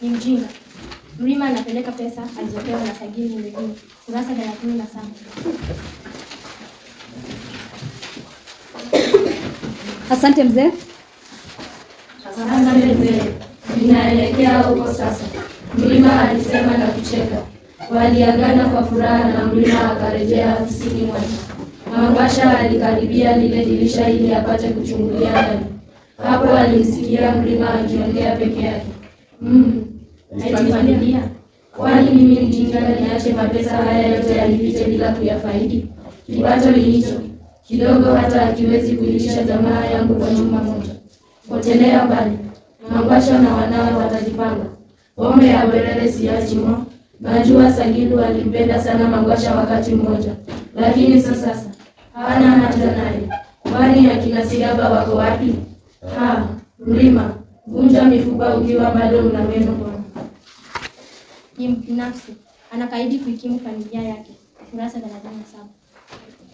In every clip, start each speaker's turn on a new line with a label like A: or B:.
A: Ni mjinga. Mrima anapeleka pesa alizopewa na Sagili Mlegini. Kurasa 37.
B: Asante mzee.
C: Asante mzee. Ninaelekea huko sasa. Mrima alisema na kucheka. Waliagana kwa furaha na Mrima akarejea ofisini mwake. Mangwasha alikaribia lile dirisha ili apate kuchungulia ndani. Hapo alimsikia Mrima akiongea peke yake. Eti familia. Kwani mimi mjinga niache mapesa haya yote yalipite bila kuyafaidi? Kipato hicho kidogo hata hakiwezi kuilisha jamaa yangu kwa juma moja. Potelea mbali. Mangwasha na wanawe watajipanga. Pombe ya Bwerere siachimo. Najua Sagilu alimpenda sana Mangwasha wakati mmoja. Lakini sasa hana haja naye. Kwani akina Sigaba wako wapi? Mrima, vunja mifupa ukiwa bado una meno bwana.
A: Ni mbinafsi. Anakaidi kuikimu familia yake. Kurasa 37.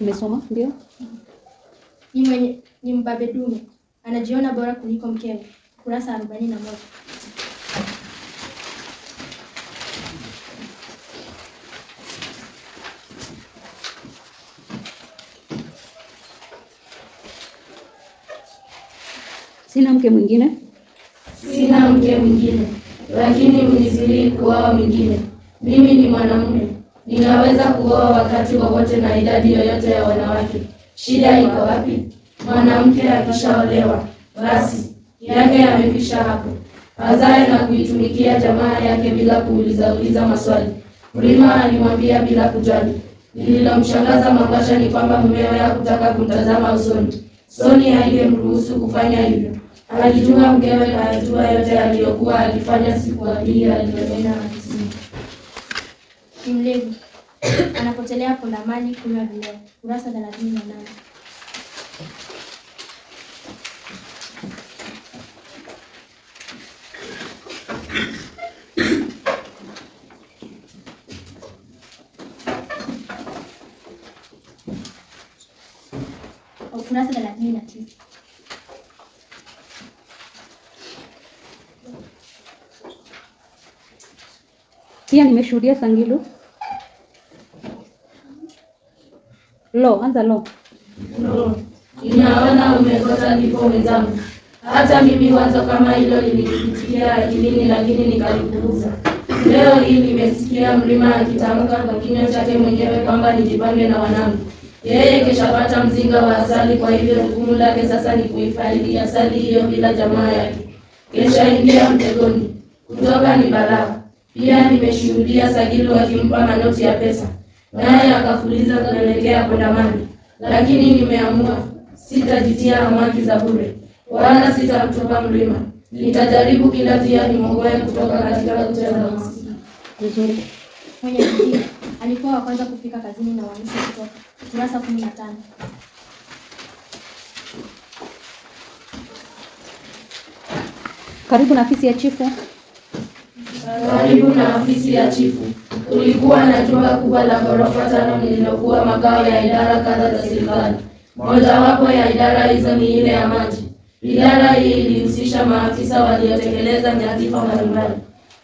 B: Umesoma? Ndio.
A: Ni mbabe dume. Anajiona bora kuliko mkewe. Kurasa 41.
B: Sina mke mwingine?
C: Sina mke mwingine, lakini unizuii kuoa mwingine. Mimi ni mwanamume. Ninaweza kuoa wakati wowote na idadi yoyote ya wanawake. Shida iko wapi? Mwanamke akishaolewa, basi yake yamekwisha hapo. Azae na kuitumikia jamaa yake bila kuuliza maswali. Mrima alimwambia bila kujali. Lililomshangaza Mangwasha ni kwamba mumewe hakutaka kumtazama usoni. Soni haingemruhusu kufanya hivyo. Alijua mkewe hayajua yote aliyokuwa akifanya siku hii aliyonena afisini.
A: Ni mlevi. Anapotelea pondamali kunywa vileo. Kurasa 38. Kurasa 39.
B: Pia nimeshuhudia Sangilu. Anza lo.
C: Ninaona umekota ndipo mwenzangu. Hata mimi wazo kama hilo lilikitikia akilini lakini nikalipuuza. Leo hii nimesikia Mrima akitamka kwa kinywa chake mwenyewe kwamba nijipange na wanangu. Yeye keshapata mzinga wa asali, kwa hivyo jukumu lake sasa ni kuifaidi asali hiyo bila jamaa yake. Kesha ingia mtegoni. Kutoka ni balaa. Pia nimeshuhudia Sagilu akimpa manoti ya pesa, naye akafuliza kuelekea pondamani. Lakini nimeamua sitajitia hamaki za bure, wala sitamtoka Mrima. Nitajaribu kila njia nimwokoe kutoka katika kucheza usiku.
B: Vizuri.
A: Mwenye bidii alikuwa wa kwanza kufika kazini na uamsho kutoka. Kurasa 15.
B: Karibu na afisi ya chifu.
C: Karibu na afisi ya chifu. Kulikuwa na jumba kubwa la ghorofa 5 lililokuwa makao ya idara kadha za serikali. Mojawapo ya idara hizo ni ile ya maji. Idara hii ilihusisha maafisa waliotekeleza nyadhifa mbalimbali.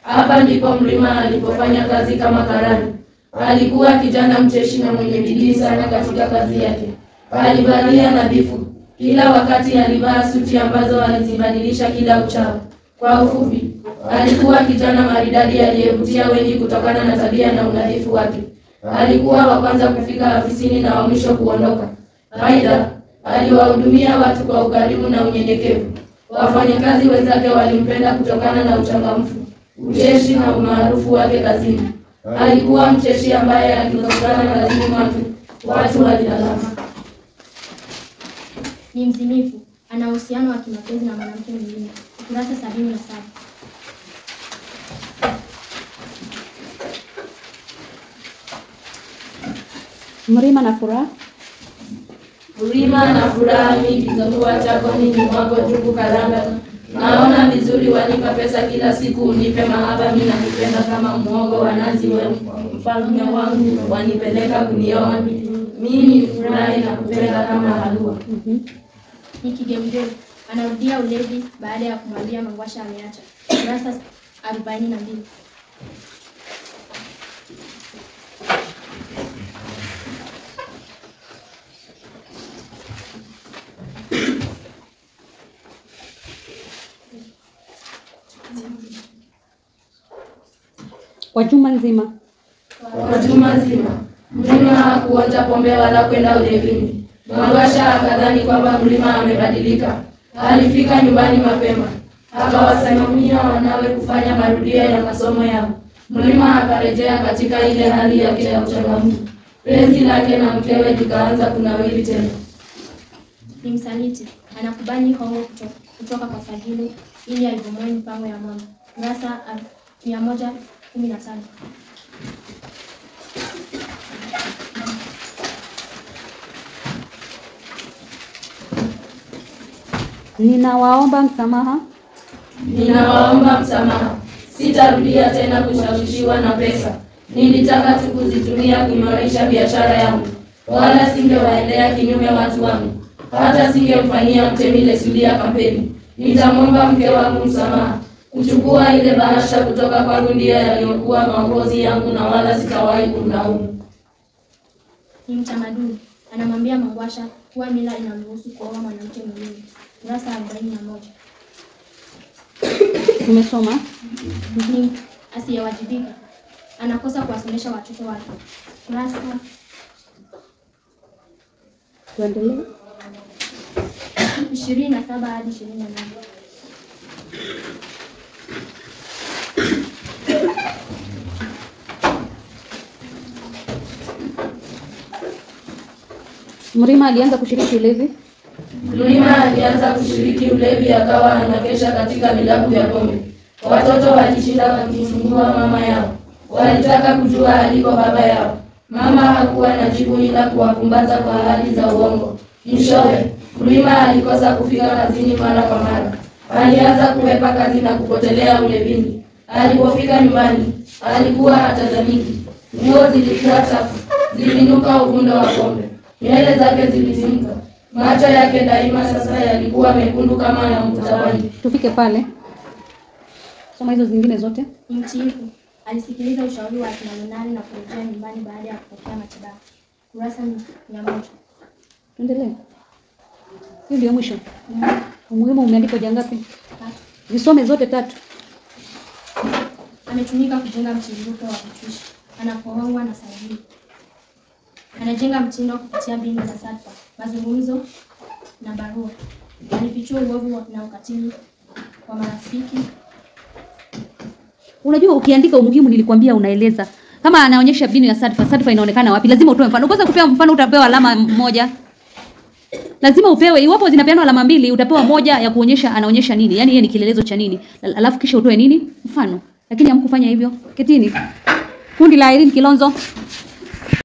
C: Hapa ndipo Mrima alipofanya kazi kama karani. Alikuwa kijana mcheshi na mwenye bidii sana katika kazi yake. Alivalia nadhifu. Kila wakati alivaa suti ambazo alizibadilisha kila uchao. Kwa ufupi, alikuwa kijana maridadi aliyevutia wengi kutokana na tabia na unadhifu wake. Alikuwa wa kwanza kufika afisini na wa mwisho kuondoka. Aidha, aliwahudumia watu kwa ukarimu na unyenyekevu. Wafanyakazi wenzake walimpenda kutokana na uchangamfu, ucheshi na umaarufu wake kazini. Alikuwa mcheshi ambaye akitokana kazini watu walilalama.
A: Ni mzinifu. Ana uhusiano wa kimapenzi na mwanamke mwingine. Kurasa 77.
B: Mrima na furaha.
C: Mrima na furaha mingi kwa chako ni mwako jungu karanga. Naona vizuri wanipa pesa kila siku, unipe mahaba mimi nakupenda kama muogo wa nazi, wewe mfalme wangu wanipeleka kunioa. Mimi furahi na kupenda kama halua.
A: Ni kigemgeu. Anarudia ulevi baada ya kumwambia Mangwasha ameacha. Kurasa 42.
B: Kwa juma nzima.
C: Kwa juma nzima Mrima hakuonja pombe wala kwenda ulevini. Mangwasha akadhani kwamba Mrima amebadilika. Alifika nyumbani mapema, akawasimamia wanawe kufanya marudio ya masomo yao. Mrima akarejea katika ile hali yake ya uchangamfu. Penzi lake na mkewe likaanza kunawiri tena.
A: Ni msaliti, anakubali hongo kutoka kwa Fadhili ili aibomoe mipango ya mama. Kurasa 115.
B: Ninawaomba msamaha.
C: Ninawaomba msamaha. Sitarudia tena kushawishiwa na pesa. Nilitaka tu kuzitumia kuimarisha biashara yangu, wala singewaendea kinyume watu wangu. Hata singemfanyia Mtemile Sulia kampeni. Nitamwomba mke wangu msamaha. Kuchukua ile bahasha kutoka kwangu ndiyo yaliyokuwa maongozi yangu, na wala sitawahi kumlaumu.
A: Ni mtamaduni, anamwambia Mangwasha kuwa mila inamruhusu kuoa mwanamke mwingine. Kurasa 41.
B: Tumesoma.
A: Ni asiyewajibika, anakosa kuwasomesha watoto wake. Kurasa
B: Tuendelee.
A: 27 hadi 28.
B: Mrima alianza kushiriki ulevi.
C: Mrima alianza kushiriki ulevi, akawa anakesha katika vilabu vya pombe. Watoto walishinda wakimsumbua mama yao. Walitaka kujua aliko baba yao. Mama hakuwa na jibu ila kuwapumbaza kwa ahadi za uongo. Mwishowe, Mrima alikosa kufika kazini mara kwa mara. Alianza kuhepa kazi na kupotelea ulevini. Alipofika nyumbani, alikuwa hatazamiki. Nguo zilikuwa chafu, zilinuka uvundo wa pombe. Nywele zake zilitimka. Macho yake daima sasa yalikuwa mekundu kama ya mtawaji.
B: Tufike pale. Soma hizo zingine zote.
A: Ni mtiifu, alisikiliza ushauri wa kina Lunali na kurejea nyumbani baada ya kupokea matibabu. Kurasa 100.
B: Tuendelee. Hiyo ndio mwisho. Umuhimu umeandikwa jangapi?
A: 3.
B: Visome zote 3.
A: Ametumika kujenga mtiririko wa utushi. Anapoongwa na Saidi. Anajenga mtindo kupitia mbinu za satfa, mazungumzo na barua. Alifichua uovu na ukatili kwa marafiki.
B: Unajua ukiandika umuhimu nilikwambia unaeleza. Kama anaonyesha mbinu ya satfa, satfa inaonekana wapi? Lazima utoe mfano. Kwanza kupewa mfano utapewa alama moja. Lazima upewe, iwapo zinapeanwa alama 2 utapewa moja ya kuonyesha anaonyesha nini. Yaani yeye ni kielelezo cha nini. Alafu kisha utoe nini? Mfano. Lakini hamkufanya hivyo. Ketini. Kundi la Irene Kilonzo.